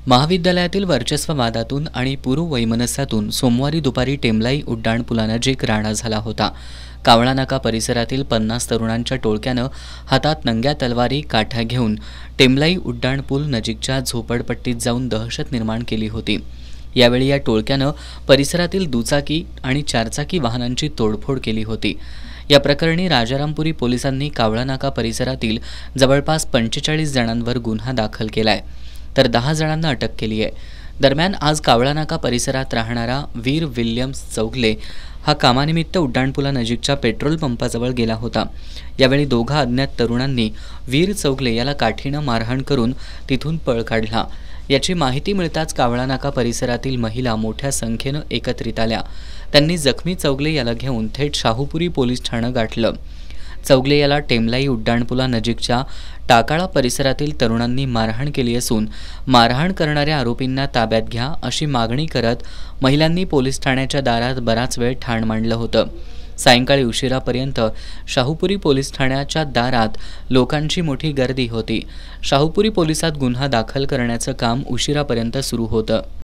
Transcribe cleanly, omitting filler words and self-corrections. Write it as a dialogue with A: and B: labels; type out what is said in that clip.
A: महाविद्यालयातील वर्चस्व वादातून आणि पूर्ववैमनस्यातून सोमवारी दुपारी टेमलाई उड्डाणपुलानजीक राडा झाला होता। कावळा नाका परिसरातील 50 तरुणांच्या टोळक्यानं हातात नंग्या तलवारी काठ्या घेऊन टेमलाई उड्डाणपूल नजीकच्या झोपडपट्टीत जाऊन दहशत निर्माण केली होती। यावेळी या टोळक्यानं परिसरातील दुचाकी आणि चारचाकी वाहनांची तोडफोड केली होती। या प्रकरणी राजारामपुरी पोलिसांनी कावळा नाका परिसरातील जवळपास 45 जणांवर गुन्हा दाखल केलाय, तर 10 जणांना अटक केली आहे। दरम्यान आज कावळा नाका परिसरात राहणारा वीर विल्यम्स चौगले हा कामानिमित्त उड्डाणपुलानजीकच्या पेट्रोल पंपाजवळ गेला होता। यावेळी दोघा अज्ञात तरुणांनी वीर चौगले याला काठीनं मारहाण करून तिथून पळ काढला। याची माहिती मिळताच कावळा नाका परिसरातील महिला मोठ्या संख्येनं एकत्रित आल्या। त्यांनी जखमी चौगले याला घेऊन थेट शाहूपुरी पोलीस ठाणं गाठलं। चौगले याला टेमलाई उड्डाणपुलानजीकच्या टाकाळा परिसरातील तरुणांनी मारहाण केली असून मारहाण करणाऱ्या आरोपींना ताब्यात घ्या अशी मागणी करत महिलांनी पोलीस ठाण्याच्या दारात बराच वेळ ठाण मांडलं होतं। सायंकाळी उशिरापर्यंत शाहूपुरी पोलीस ठाण्याच्या दारात लोकांची मोठी गर्दी होती। शाहूपुरी पोलिसात गुन्हा दाखल करण्याचं काम उशिरापर्यंत सुरू होतं।